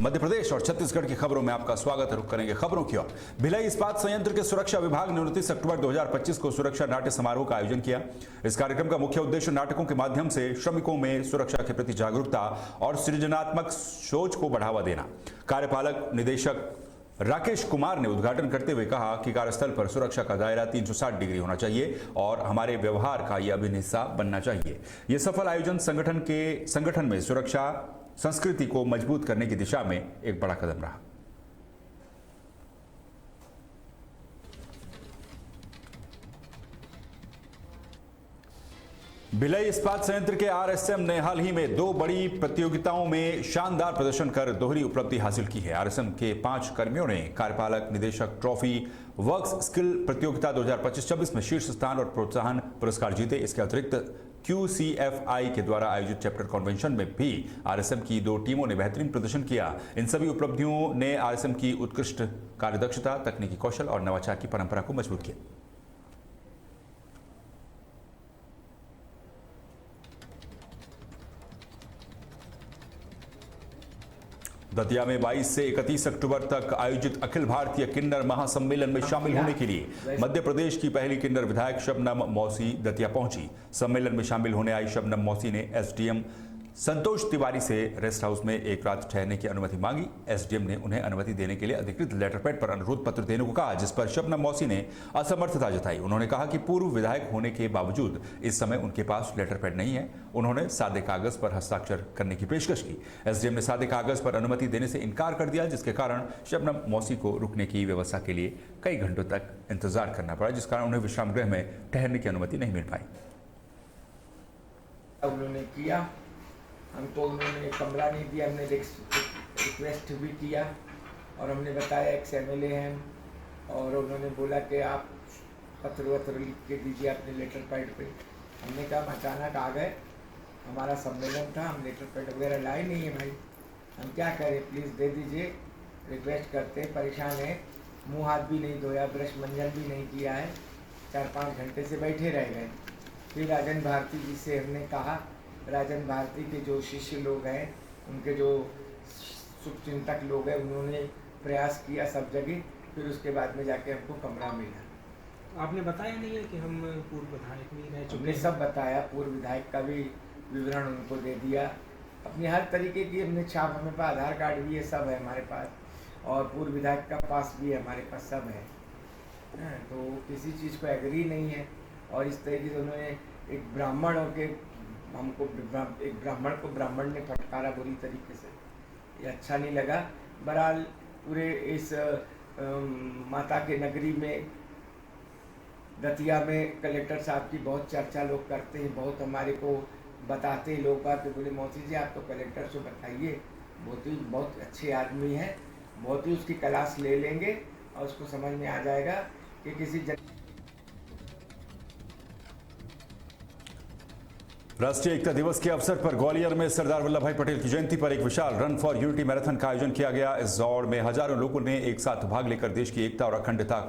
मध्य प्रदेश और छत्तीसगढ़ की खबरों में आपका स्वागत है। रुक करेंगे खबरों की ओर। भिलाई इस्पात संयंत्र के सुरक्षा विभाग ने 29 अक्टूबर 2025 को सुरक्षा नाट्य समारोह का आयोजन किया। इस कार्यक्रम का मुख्य उद्देश्य नाटकों के माध्यम से श्रमिकों में सुरक्षा के प्रति जागरूकता और सृजनात्मक सोच को बढ़ावा देना। कार्यपालक निदेशक राकेश कुमार ने उद्घाटन करते हुए कहा कि कार्यस्थल पर सुरक्षा का दायरा 360 डिग्री होना चाहिए और हमारे व्यवहार का यह अभिन्न हिस्सा बनना चाहिए। यह सफल आयोजन संगठन में सुरक्षा संस्कृति को मजबूत करने की दिशा में एक बड़ा कदम रहा। भिलाई इस्पात संयंत्र के आरएसएम ने हाल ही में 2 बड़ी प्रतियोगिताओं में शानदार प्रदर्शन कर दोहरी उपलब्धि हासिल की है। आरएसएम के 5 कर्मियों ने कार्यपालक निदेशक ट्रॉफी वर्क्स स्किल प्रतियोगिता 2025-26 में शीर्ष स्थान और प्रोत्साहन पुरस्कार जीते। इसके अतिरिक्त QCFI के द्वारा आयोजित चैप्टर कन्वेंशन में भी आरएसएम की 2 टीमों ने बेहतरीन प्रदर्शन किया। इन सभी उपलब्धियों ने आरएसएम की उत्कृष्ट कार्यदक्षता, तकनीकी कौशल और नवाचार की परंपरा को मजबूत किया। दतिया में 22 से 31 अक्टूबर तक आयोजित अखिल भारतीय किन्नर महासम्मेलन में शामिल होने के लिए मध्य प्रदेश की पहली किन्नर विधायक शबनम मौसी दतिया पहुंची। सम्मेलन में शामिल होने आई शबनम मौसी ने एसडीएम संतोष तिवारी से रेस्ट हाउस में एक रात ठहरने की अनुमति मांगी। एसडीएम ने उन्हें अनुमति देने के लिए अधिकृत लेटर पैड पर अनुरोध पत्र देने को कहा, जिस पर शबनम मौसी ने असमर्थता जताई। उन्होंने कहा कि पूर्व विधायक होने के बावजूद इस समय उनके पास लेटर पैड नहीं है। उन्होंने सादे कागज पर हस्ताक्षर करने की पेशकश की। एसडीएम ने सादे कागज पर अनुमति देने से इनकार कर दिया, जिसके कारण शबनम मौसी को रुकने की व्यवस्था के लिए कई घंटों तक इंतजार करना पड़ा, जिस कारण उन्हें विश्राम गृह में ठहरने की अनुमति नहीं मिल पाई। उन्होंने किया, हमको उन्होंने कमरा नहीं दिया, हमने रिक्वेस्ट भी किया और हमने बताया एक्स एमएलए हैं और उन्होंने बोला कि आप पत्र वत्र लिख के दीजिए अपने लेटर पैड पे। हमने कहा हम अचानक आ गए, हमारा सम्मेलन था, हम लेटर पैड वगैरह लाए नहीं है भाई, हम क्या करें, प्लीज़ दे दीजिए, रिक्वेस्ट करते, परेशान है। मुँह हाथ भी नहीं धोया, ब्रश मंजन भी नहीं किया है, 4-5 घंटे से बैठे रह गए। फिर राजन भारती जी से हमने कहा, राजन भारती के जो शिष्य लोग हैं, उनके जो शुभचिंतक लोग हैं, उन्होंने प्रयास किया सब जगह, फिर उसके बाद में जाके हमको कमरा मिला। आपने बताया नहीं है कि हम पूर्व विधायक भी रह चुके हमने हैं? सब बताया, पूर्व विधायक का भी विवरण उनको दे दिया, अपनी हर तरीके की हमने छाप, हमें पास आधार कार्ड भी है, सब है हमारे पास, और पूर्व विधायक का पास भी है हमारे पास, सब है। तो किसी चीज़ को एग्री नहीं है। और इस तरीके से उन्होंने एक ब्राह्मण होकर हमको, एक ब्राह्मण को ब्राह्मण ने फटकारा बुरी तरीके से, ये अच्छा नहीं लगा। बहरहाल पूरे इस माता के नगरी में दतिया में कलेक्टर साहब की बहुत चर्चा लोग करते हैं, बहुत हमारे को बताते हैं लोग बात, बोले मौसी जी आप तो कलेक्टर से बताइए, बहुत अच्छे आदमी हैं, बहुत ही उसकी क्लास ले लेंगे और उसको समझ में आ जाएगा कि किसी राष्ट्रीय एकता दिवस के अवसर पर ग्वालियर में सरदार वल्लभ भाई पटेल की जयंती पर एक विशाल रन फॉर यूनिटी मैराथन का आयोजन किया गया। इस दौड़ में हजारों लोगों ने एक साथ भाग लेकर देश की एकता और अखंडता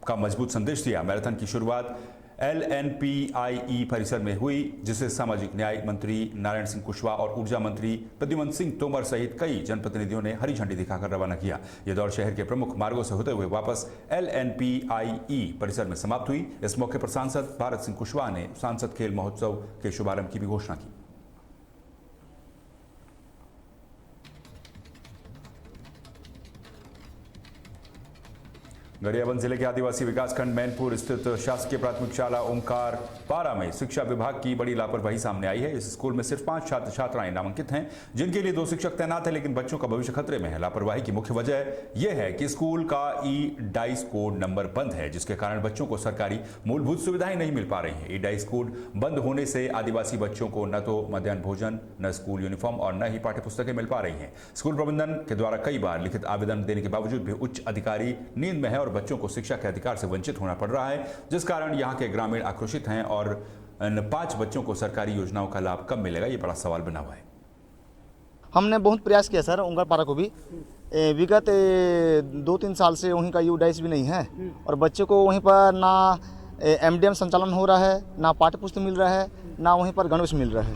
का मजबूत संदेश दिया। मैराथन की शुरुआत LNPIE परिसर में हुई, जिसे सामाजिक न्याय मंत्री नारायण सिंह कुशवाहा और ऊर्जा मंत्री प्रद्युमन सिंह तोमर सहित कई जनप्रतिनिधियों ने हरी झंडी दिखाकर रवाना किया। यह दौड़ शहर के प्रमुख मार्गों से होते हुए वापस LNPIE परिसर में समाप्त हुई। इस मौके पर सांसद भारत सिंह कुशवाहा ने सांसद खेल महोत्सव के शुभारंभ की भी घोषणा की। गरियाबंद जिले के आदिवासी विकासखंड मैनपुर स्थित शासकीय प्राथमिक शाला ओमकार पारा में शिक्षा विभाग की बड़ी लापरवाही सामने आई है। इस स्कूल में सिर्फ 5 छात्र छात्राएं नामांकित हैं, जिनके लिए 2 शिक्षक तैनात हैं, लेकिन बच्चों का भविष्य खतरे में है। लापरवाही की मुख्य वजह यह है कि स्कूल का ई-डाइस कोड नंबर बंद है, जिसके कारण बच्चों को सरकारी मूलभूत सुविधाएं नहीं मिल पा रही हैं। ई-डाइस कोड बंद होने से आदिवासी बच्चों को न तो मध्याह्न भोजन, न स्कूल यूनिफॉर्म और न ही पाठ्य पुस्तकें मिल पा रही हैं। स्कूल प्रबंधन के द्वारा कई बार लिखित आवेदन देने के बावजूद भी उच्च अधिकारी नींद में है और बच्चों को शिक्षा के अधिकार से वंचित होना पड़ रहा है, जिस कारण यहाँ के ग्रामीण आक्रोशित हैं और इन 5 बच्चों को सरकारी योजनाओं का लाभ कब मिलेगा, ये बड़ा सवाल बना हुआ है। हमने बहुत प्रयास किया सर ओंकार पारा को भी, विगत 2-3 साल से वहीं का ई-डाइस भी नहीं है और बच्चे को वहीं पर ना MDM संचालन हो रहा है, ना पाठ्य पुस्तक मिल रहा है, ना वहीं पर गणवेश मिल रहा है।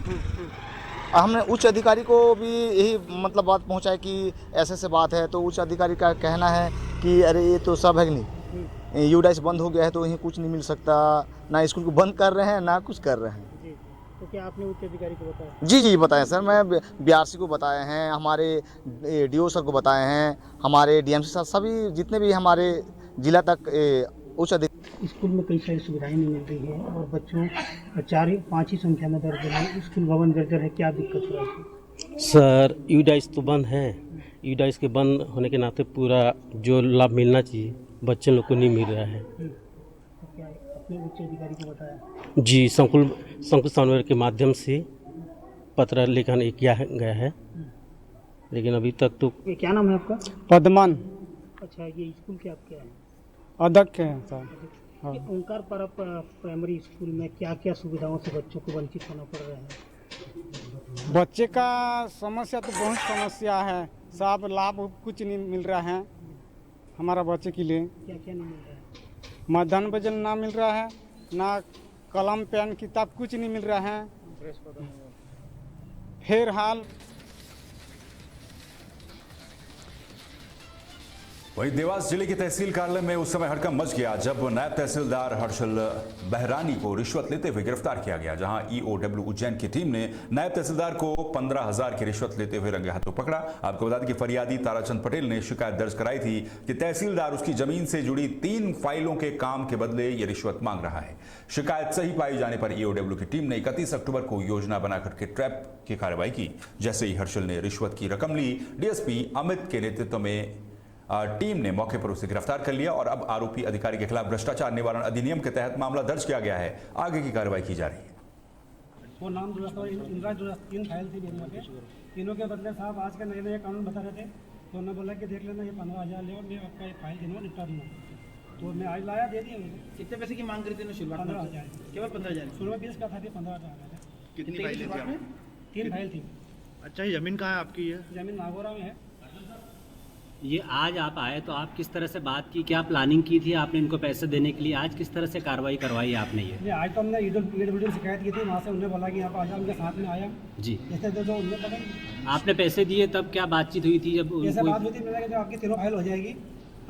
हमने उच्च अधिकारी को भी यही मतलब बात पहुंचाई कि ऐसे बात है, तो उच्च अधिकारी का कहना है कि अरे ये तो सब है कि नहीं, यूडाइस बंद हो गया है तो यहीं कुछ नहीं मिल सकता, ना स्कूल को बंद कर रहे हैं ना कुछ कर रहे हैं। जी, तो क्या आपने उच्च अधिकारी को बताया? जी बताया सर, मैं बीआरसी को बताए हैं, हमारे डीओ सर को बताए हैं, हमारे डीएमसी सर, सभी जितने भी हमारे जिला तक उच्च अधिकारी। स्कूल में कई सारी सुविधाएं नहीं मिल रही हैं और बच्चों 4-5 ही संख्या में दर्ज है, स्कूल भवन जर्जर है, क्या दिक्कत हो रही है? सर यूडाइस तो बंद है, यूडाइस के बंद होने के नाते पूरा जो लाभ मिलना चाहिए बच्चे लोग को नहीं मिल रहा है। तो क्या अपने उच्च अधिकारी को बताया? जी, संकुल सानवर के माध्यम से पत्र लेखन किया गया है, लेकिन अभी तक तो। ये क्या नाम है आपका? पद्मान अच्छा, ये स्कूल के आप क्या है? अध्यक्ष हैं सर। हाँ। ये ओंकार प्राइमरी स्कूल में क्या क्या सुविधाओं से बच्चों को वंचित होना पड़ रहा है? बच्चे का समस्या तो बहुत समस्या है, सब लाभ कुछ नहीं मिल रहा है हमारा बच्चे के लिए। क्या क्या नहीं मिल रहा है? मध्याह्न भोजन ना मिल रहा है, ना कलम पेन किताब कुछ नहीं मिल रहा है। फिर हाल वहीं देवास जिले के तहसील कार्यालय में उस समय हड़कंप मच गया जब नायब तहसीलदार हर्षल बहरानी को रिश्वत लेते हुए गिरफ्तार किया गया, जहां ईओडब्ल्यू उज्जैन की टीम ने नायब तहसीलदार को 15,000 की रिश्वत लेते हुए रंगे हाथों पकड़ा। आपको बता दें कि फरियादी ताराचंद पटेल ने शिकायत दर्ज कराई थी कि तहसीलदार उसकी जमीन से जुड़ी 3 फाइलों के काम के बदले ये रिश्वत मांग रहा है। शिकायत सही पाई जाने पर ईओडब्ल्यू की टीम ने 31 अक्टूबर को योजना बनाकर के ट्रैप की कार्रवाई की। जैसे ही हर्षल ने रिश्वत की रकम ली, डीएसपी अमित के नेतृत्व में टीम ने मौके पर उसे गिरफ्तार कर लिया और अब आरोपी अधिकारी के खिलाफ भ्रष्टाचार निवारण अधिनियम के तहत मामला दर्ज किया गया है। आगे की कार्रवाई की जा रही है। वो नाम जुड़ा था, इंदिरा जुड़ा, 3 फाइल थी मेरे पे, तीनों के बदले साहब आज का नए कानून बता रहे थे, तो उन्होंने बोला कि देख लेना ये 15,000 ले और मैं आपका ये फाइल देना निपटा दूंगा, तो मैं आज लाया, दे दिया मुझे। कितने पैसे की मांग करी थी शुरुआत? 15,000, केवल 15,000। शुरुआत 20 का था, 15,000। कितनी फाइल थी? 3 फाइल थी। अच्छा, ये जमीन कहाँ है आपकी? ये जमीन नागौरा में है। ये आज आप आए तो आप किस तरह से बात की, क्या प्लानिंग की थी आपने इनको पैसे देने के लिए, आज किस तरह से कार्रवाई करवाई आपने? ये आज तो हमने ईडब्ल्यूडी शिकायत की थी, वहाँ से उन्होंने बोला कि यहाँ पर आ जाओ, उनके साथ में आया जी, जैसे तो उन्होंने पता आपने पैसे दिए तब क्या बातचीत हुई थी? जब जैसे बात हुई थी मैंने कहा आपकी 3 फाइल हो जाएगी,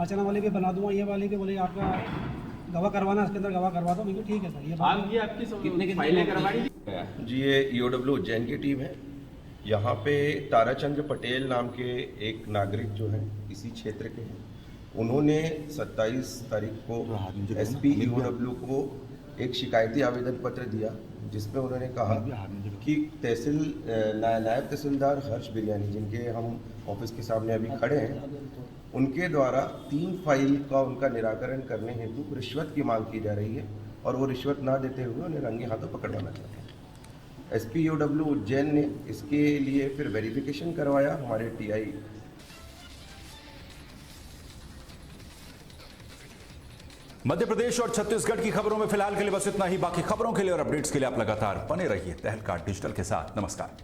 अर्चना वाले भी बना दूंगा, ये वाले भी बोले आपका गवाह करवाना, इसके अंदर गवाह करवा दो। मैं ठीक है सर। ये आपकी कितने फाइलें करवाई? जी, ये ईओडब्ल्यू उज्जैन की टीम है। यहाँ पे ताराचंद्र पटेल नाम के एक नागरिक जो है इसी क्षेत्र के हैं, उन्होंने 27 तारीख को एसपी ईओडब्ल्यू को एक शिकायती आवेदन पत्र दिया, जिसमें उन्होंने कहा कि नायब तहसीलदार हर्ष बिरयानी, जिनके हम ऑफिस के सामने अभी खड़े हैं, उनके द्वारा 3 फाइल का उनका निराकरण करने हेतु रिश्वत की मांग की जा रही है और वो रिश्वत ना देते हुए उन्हें रंगे हाथों पकड़वाना चाहते हैं। एसपी ईओडब्ल्यू उज्जैन ने इसके लिए फिर वेरिफिकेशन करवाया। हमारे टीआई मध्य प्रदेश और छत्तीसगढ़ की खबरों में फिलहाल के लिए बस इतना ही। बाकी खबरों के लिए और अपडेट्स के लिए आप लगातार बने रहिए तहलका डिजिटल के साथ। नमस्कार।